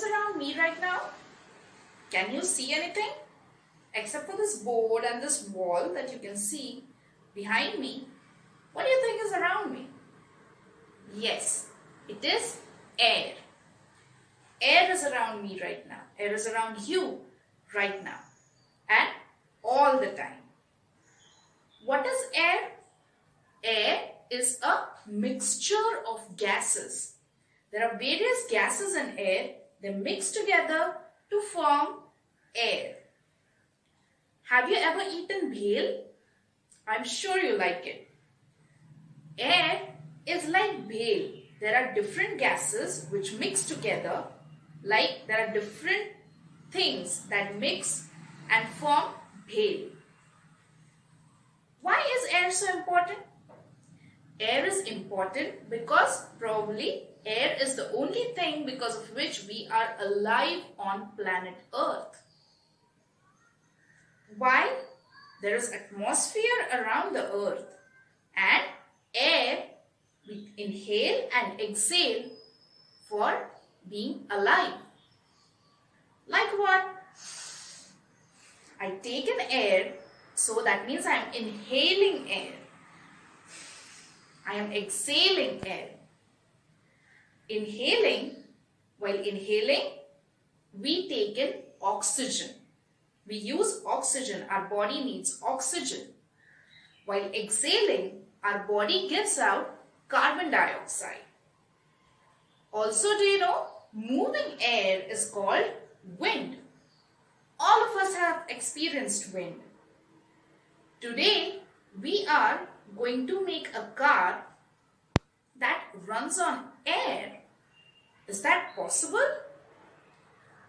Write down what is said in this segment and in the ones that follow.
around me right now? Can you see anything? Except for this board and this wall that you can see behind me, what do you think is around me? Yes, it is air. Air is around me right now. Air is around you right now and all the time. What is air? Air is a mixture of gases. There are various gases in air. They mix together to form air. Have you ever eaten bhel? I'm sure you like it. Air is like bhel. There are different gases which mix together, like there are different things that mix and form bhel. Why is air so important? Air is important because probably air is the only thing because of which we are alive on planet Earth. Why? There is atmosphere around the earth and air we inhale and exhale for being alive. Like what? I take in air, so that means I am inhaling air. I am exhaling air. While inhaling, we take in oxygen. We use oxygen. Our body needs oxygen. While exhaling, our body gives out carbon dioxide. Also, do you know, moving air is called wind. All of us have experienced wind. Today, we are going to make a car that runs on air. Is that possible?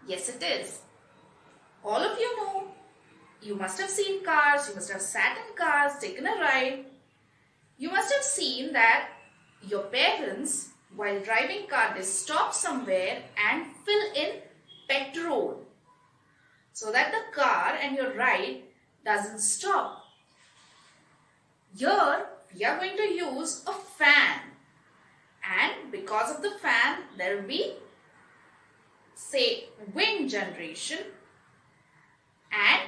Yes, it is. All of you know, you must have seen cars, you must have sat in cars, taken a ride. You must have seen that your parents, while driving car, they stop somewhere and fill in petrol so that the car and your ride doesn't stop. Here, we are going to use a fan, and because of the fan, there will be, say, wind generation, and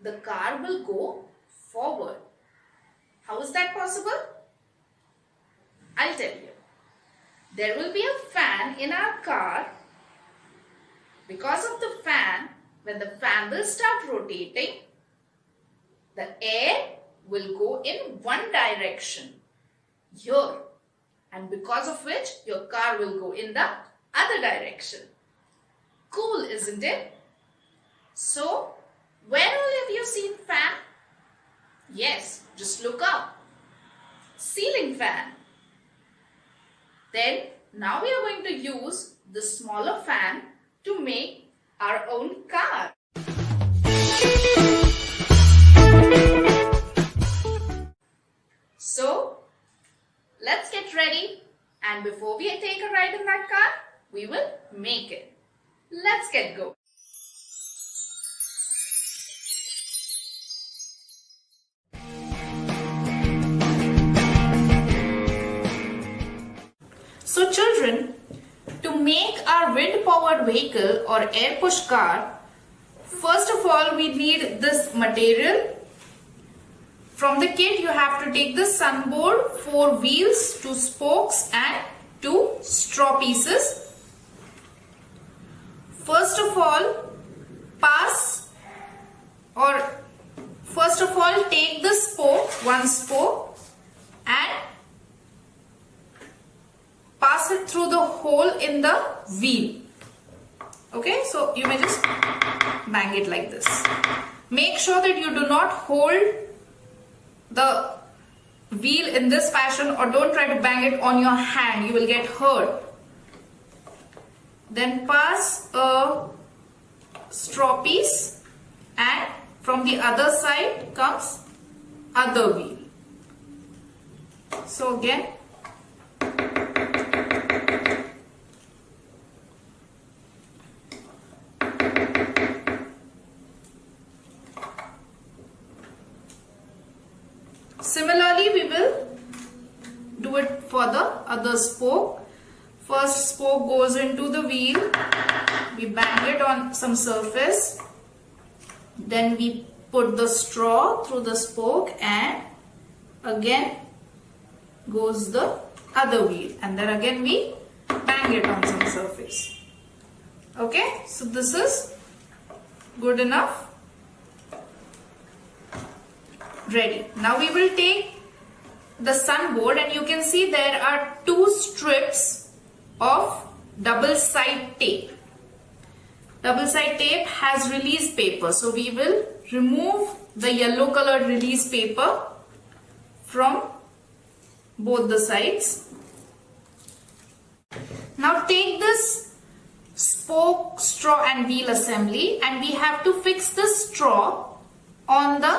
the car will go forward. How is that possible? I'll tell you. There will be a fan in our car. Because of the fan, when the fan will start rotating, the air will go in one direction, here, and because of which your car will go in the other direction. Cool, isn't it? So, where all have you seen fan? Yes, just look up. Ceiling fan. Then, now we are going to use the smaller fan to make our own car. So, let's get ready, and before we take a ride in that car, we will make it. Let's get going. So children, to make our wind-powered vehicle or air-push car, first of all we need this material. From the kit you have to take the sunboard, 4 wheels, 2 spokes and 2 straw pieces. First of all take the spoke, 1 spoke, and pass it through the hole in the wheel. Okay, so you may just bang it like this. Make sure that you do not hold the wheel in this fashion, or don't try to bang it on your hand, you will get hurt. Then pass a straw piece, and from the other side comes other wheel. So again, similarly we will do it for the other spoke. First spoke goes into the wheel, we bang it on some surface. Then we put the straw through the spoke and again goes the other wheel, and then again we bang it on some surface. Okay, so this is good enough. Ready. Now we will take the sun board, and you can see there are two strips of double side tape. Double side tape has release paper, so we will remove the yellow colored release paper from both the sides. Now take this spoke, straw and wheel assembly, and we have to fix the straw on the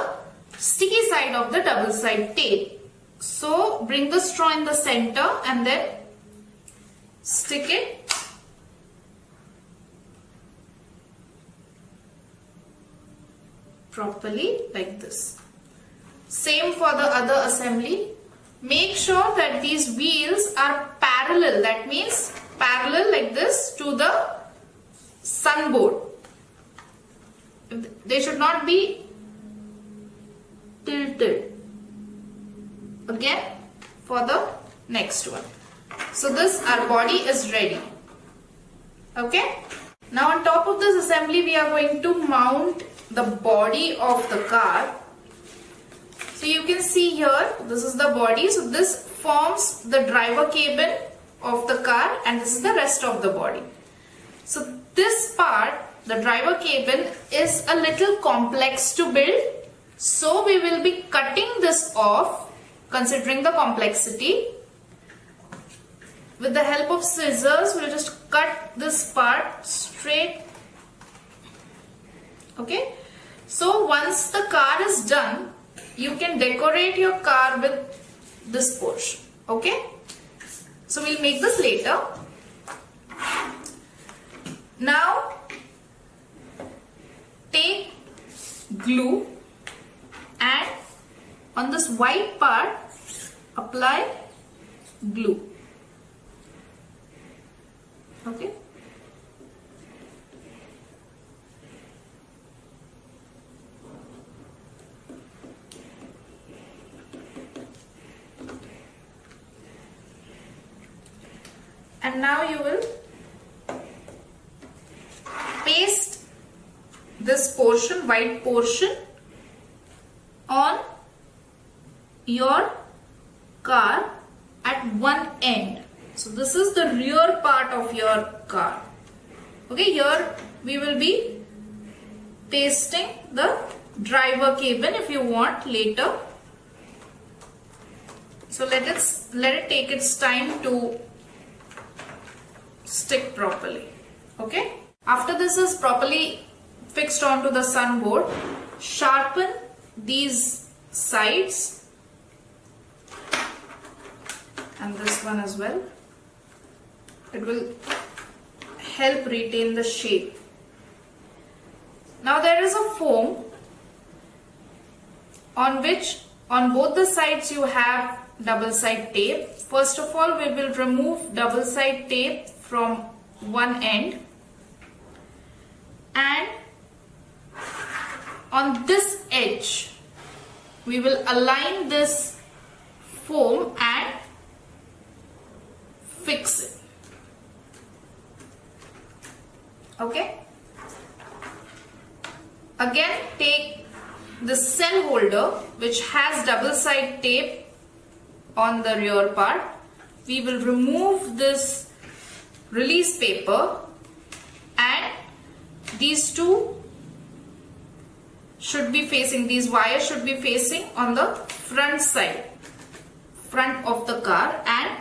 sticky side of the double side tape. So bring the straw in the center and then stick it properly like this. Same for the other assembly. Make sure that these wheels are parallel, that means parallel like this to the sun board. They should not be tilted. Again for the next one. So this, our body is ready. Okay. Now on top of this assembly we are going to mount the body of the car. So you can see here, this is the body. So this forms the driver cabin of the car, and this is the rest of the body. So this part, the driver cabin, is a little complex to build. So we will be cutting this off, considering the complexity. With the help of scissors, we'll just cut this part straight. Okay. So once the car is done, you can decorate your car with this portion. Okay. So we'll make this later. Now take glue and on this white part apply glue. Okay. And now you will paste this portion, white portion, on your car at one end. So this is the rear part of your car. Okay, here we will be pasting the driver cabin if you want later. So let it take its time to stick properly. Okay. After this is properly fixed onto the sun board, sharpen these sides and this one as well. It will help retain the shape. Now there is a foam on which on both the sides you have double side tape. First of all, we will remove double side tape from one end, and on this edge we will align this foam and fix it. Okay. Again take the cell holder which has double side tape on the rear part. We will remove this release paper, and these two should be facing, these wires should be facing on the front side, front of the car, and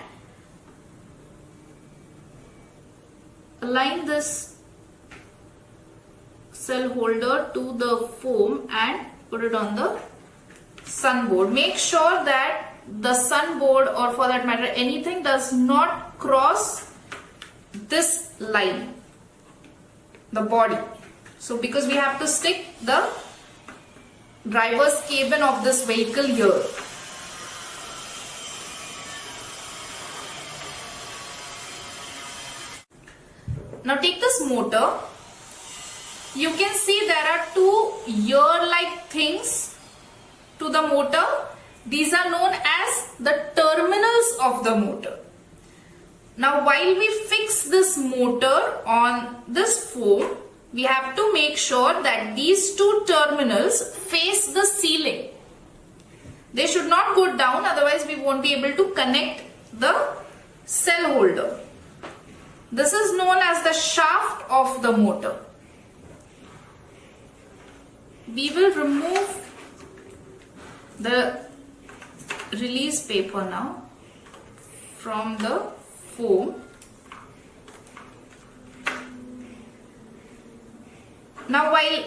align this cell holder to the foam and put it on the sun board. Make sure that the sun board, or for that matter anything, does not cross this line, the body. So because we have to stick the driver's cabin of this vehicle here. Now take this motor you can see there are two ear-like things to the motor. These are known as the terminals of the motor. Now while we fix this motor on this foam, we have to make sure that these two terminals face the ceiling. They should not go down, otherwise we won't be able to connect the cell holder. This is known as the shaft of the motor. We will remove the release paper now from the foam. Now while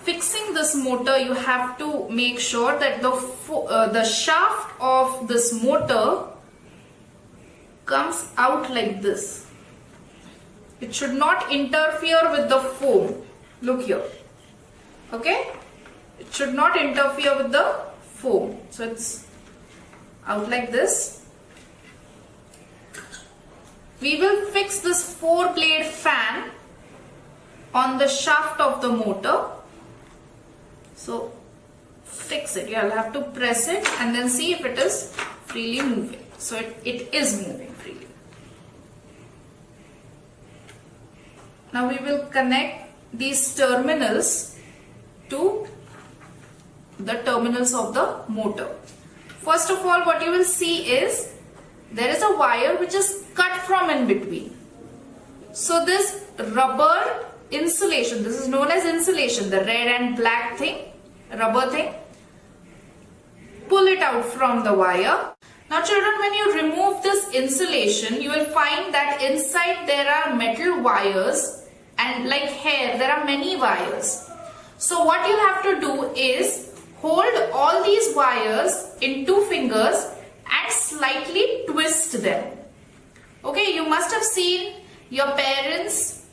fixing this motor, you have to make sure that the shaft of this motor comes out like this. It should not interfere with the foam. Look here. Okay? It should not interfere with the foam. So it's out like this. We will fix this 4-blade fan on the shaft of the motor. So fix it. You'll have to press it and then see if it is freely moving. So it is moving freely. Now we will connect these terminals to the terminals of the motor. First of all, what you will see is there is a wire which is cut from in between. So this rubber insulation, this is known as insulation, the red and black thing, rubber thing, pull it out from the wire. Now children, when you remove this insulation, you will find that inside there are metal wires, and like hair, there are many wires. So what you have to do is hold all these wires in 2 fingers and slightly twist them. Okay, you must have seen your parents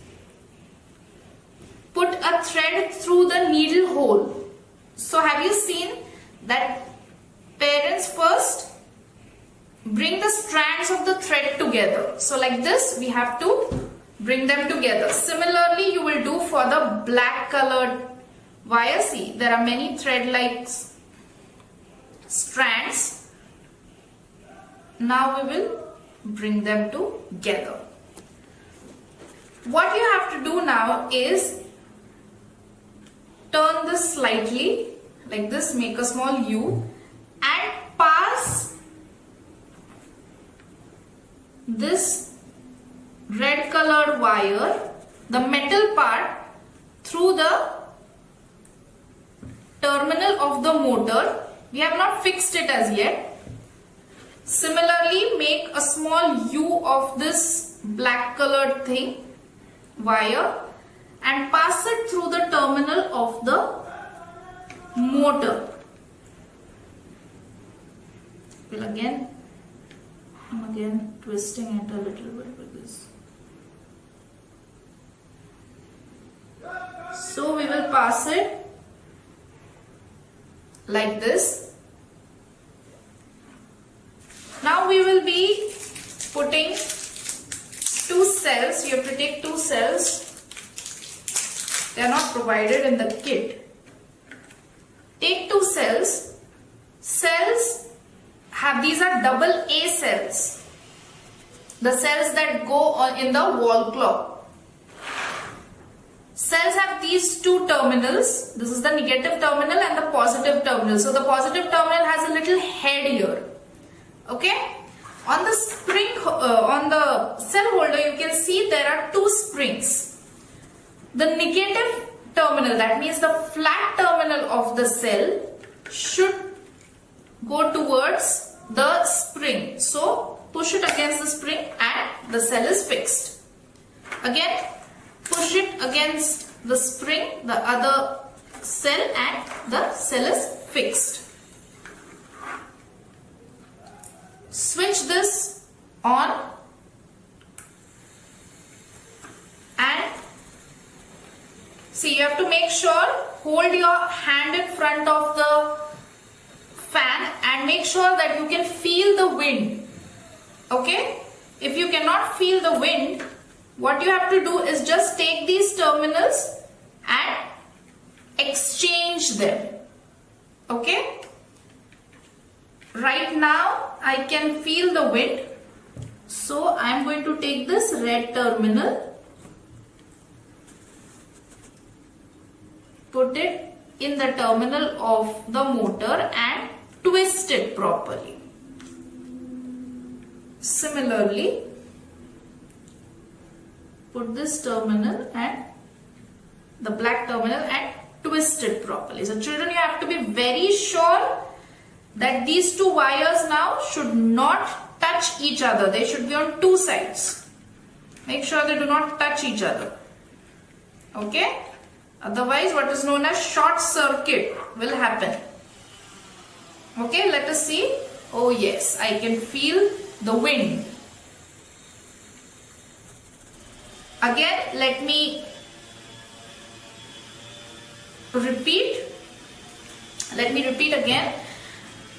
put a thread through the needle hole. So have you seen that parents first bring the strands of the thread together? So like this, we have to bring them together. Similarly, you will do for the black colored wire. See, there are many thread-like strands. Now we will bring them together. What you have to do now is turn this slightly like this, make a small U and pass this red colored wire, the metal part, through the terminal of the motor. We have not fixed it as yet. Similarly, make a small U of this black colored thing, wire, and pass it through the terminal of the motor. Well, I'm again twisting it a little bit with this. So we will pass it like this. Now we will be putting 2 cells. You have to take 2 cells. They are not provided in the kit. Take 2 cells. These are double A cells. The cells that go in the wall clock. Cells have these 2 terminals. This is the negative terminal and the positive terminal. So the positive terminal has a little head here. Okay? On the spring, on the cell holder, you can see there are 2 springs. The negative terminal, that means the flat terminal of the cell, should go towards the spring. So push it against the spring and the cell is fixed. Again, push it against the spring, the other cell, and the cell is fixed. Switch this on and see, you have to make sure, hold your hand in front of the fan and make sure that you can feel the wind. Okay? If you cannot feel the wind, what you have to do is just take these terminals and exchange them. Okay? Right now I can feel the wind. So I am going to take this red terminal, put it in the terminal of the motor and twist it properly. Similarly, put this terminal and the black terminal and twist it properly. So children, you have to be very sure that these two wires now should not touch each other. They should be on two sides. Make sure they do not touch each other. Okay? Otherwise, what is known as short circuit will happen. Okay, let us see. Oh yes, I can feel the wind. Again, let me repeat. Let me repeat again.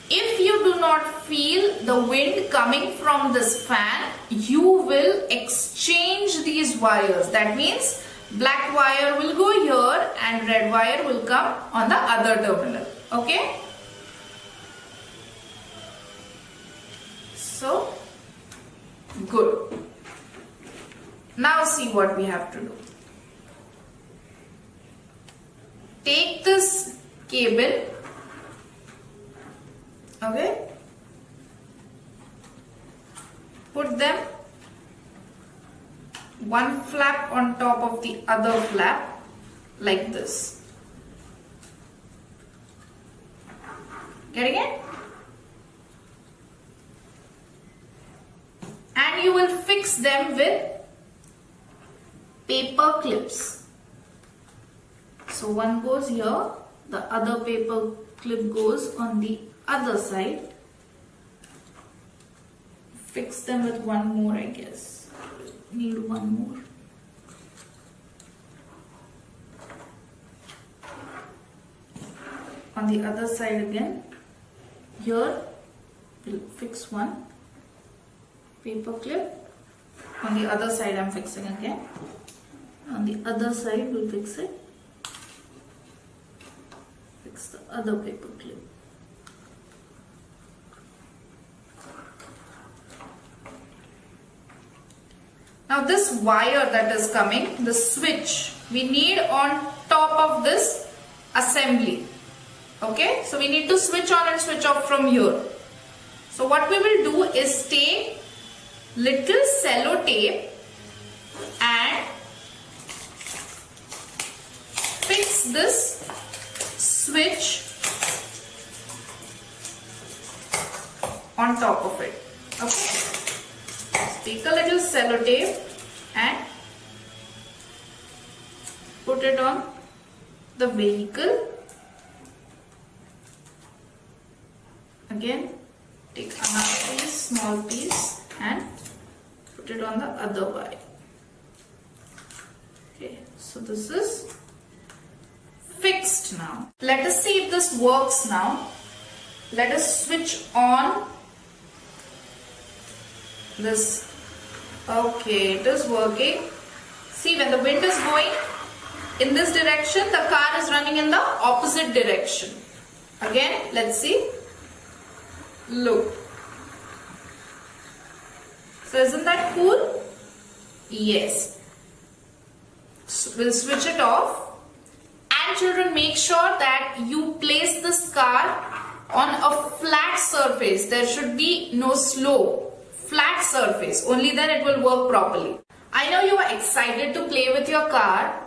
If you do not feel the wind coming from this fan, you will exchange these wires. That means black wire will go here and red wire will come on the other terminal. Okay? So, good. Now see what we have to do. Take this cable. Okay? Put them one flap on top of the other flap like this. Getting it? And you will fix them with paper clips. So one goes here, the other paper clip goes on the other side. Fix them with one more, I guess. Need one more. On the other side again. Here we'll fix one paper clip. On the other side I'm fixing again. On the other side we'll fix it. Fix the other paper clip. Now this wire that is coming, the switch, we need on top of this assembly. Okay, so we need to switch on and switch off from here. So what we will do is take little cello tape and fix this switch on top of it. Okay, take a little cello tape and put it on the vehicle. Again, take another piece, small piece, and put it on the other wire. Okay, so this is fixed now. Let us see if this works now. Let us switch on this. Okay, it is working. See, when the wind is going in this direction, the car is running in the opposite direction. Again, let's see. Look. So isn't that cool? Yes. So we'll switch it off. And children, make sure that you place this car on a flat surface. There should be no slope. Flat surface. Only then it will work properly. I know you are excited to play with your car,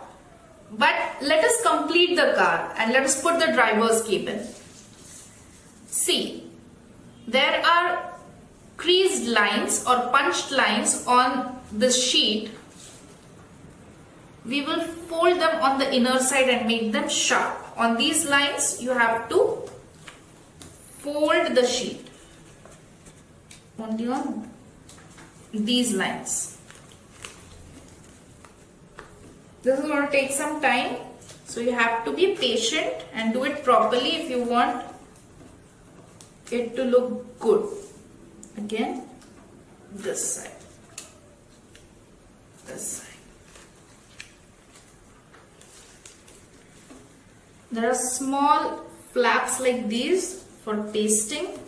but let us complete the car and let us put the driver's cabin. See, there are creased lines or punched lines on this sheet. We will fold them on the inner side and make them sharp. On these lines, you have to fold the sheet. Only on these lines. This is going to take some time, so you have to be patient and do it properly if you want it to look good. Again, this side. this side. There are small flaps like these for pasting.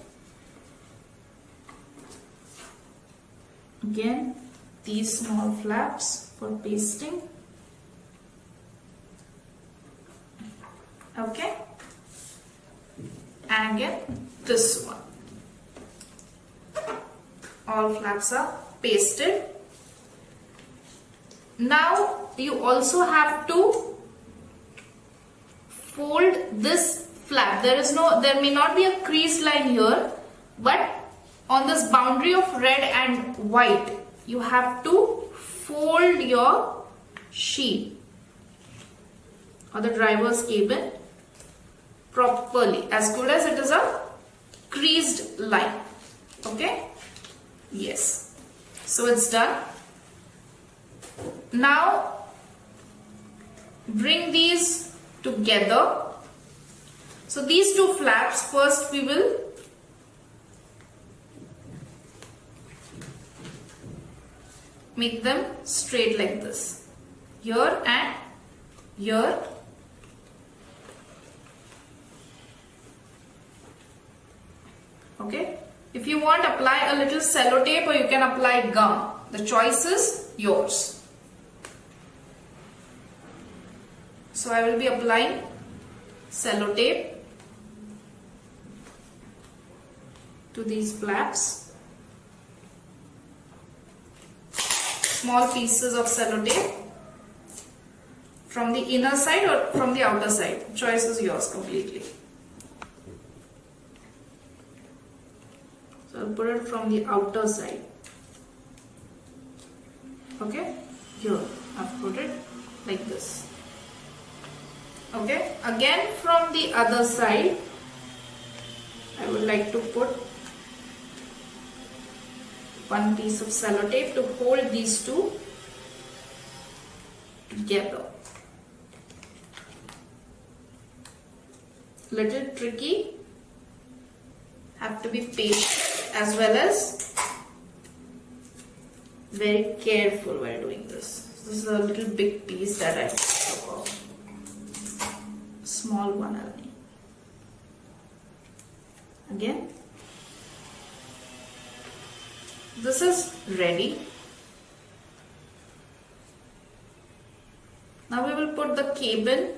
Again, these small flaps for pasting. Okay, and again this one. All flaps are pasted. Now you also have to fold this flap. There may not be a crease line here, but on this boundary of red and white, you have to fold your sheet or the driver's cabin properly, as good as it is a creased line. Okay? Yes. So it's done. Now bring these together. So these two flaps, first we will make them straight like this. Here and here. Okay. If you want, apply a little sellotape or you can apply gum. The choice is yours. So I will be applying sellotape to these flaps. Small pieces of sellotape from the inner side or from the outer side. Choice is yours completely. So I'll put it from the outer side. Okay, here I've put it like this. Okay, again from the other side, I would like to put one piece of sellotape to hold these two together. Little tricky, have to be patient as well as very careful while doing this. This is a little big piece that I took off. Small one I'll need. Again, this is ready. Now we will put the cable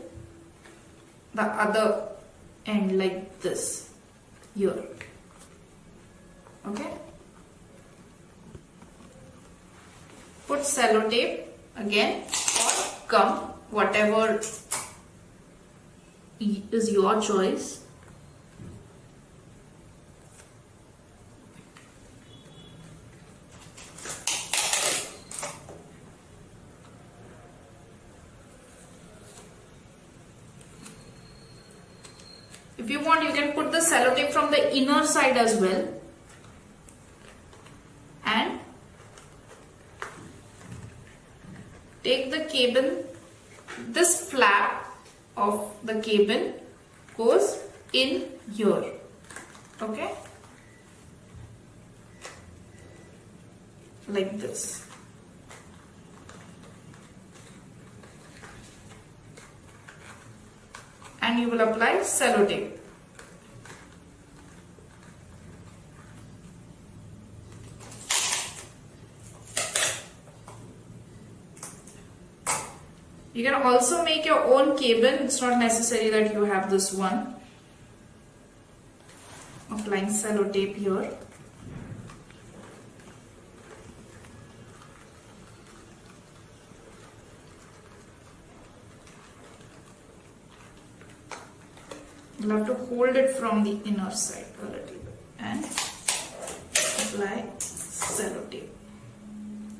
the other end like this here. Okay. Put sellotape again or gum, whatever is your choice. If you want, you can put the sellotape from the inner side as well. And take the cable, this flap of the cable goes in here. Okay? Like this. And you will apply sellotape. You can also make your own cable. It's not necessary that you have this one. Applying sellotape here. You'll have to hold it from the inner side a little bit and apply sellotape.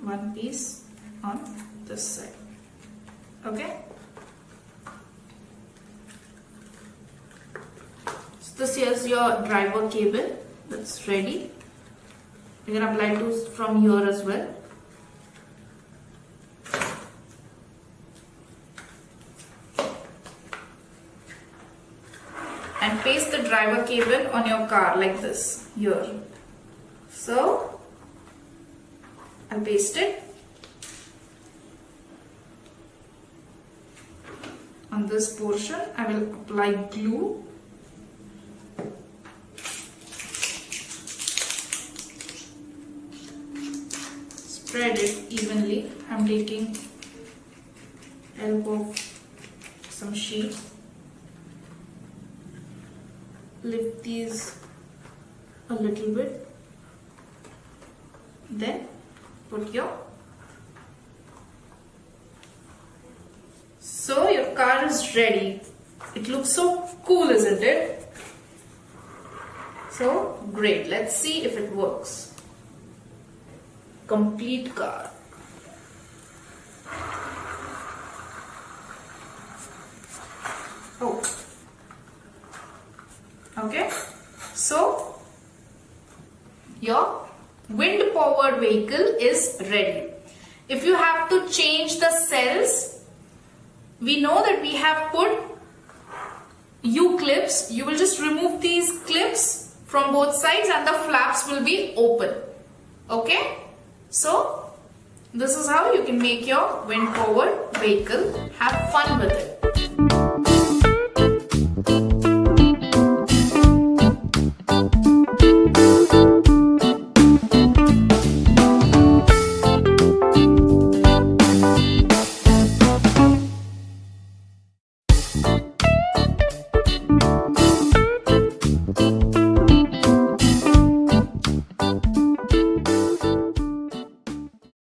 One piece on this side. Okay. So this is your driver cable that's ready. You can apply it from here as well. And paste the driver cable on your car like this here. So I'll paste it. on this portion I will apply glue. Spread it evenly. I'm taking help of some sheet. Lift these a little bit. Then put your. So your car is ready. It looks so cool, isn't it? So great. Let's see if it works. Complete car. Oh. Okay. So your wind powered vehicle is ready. If you have to change the cells, we know that we have put U-clips. You will just remove these clips from both sides and the flaps will be open. Okay. So this is how you can make your wind powered vehicle. Have fun with it.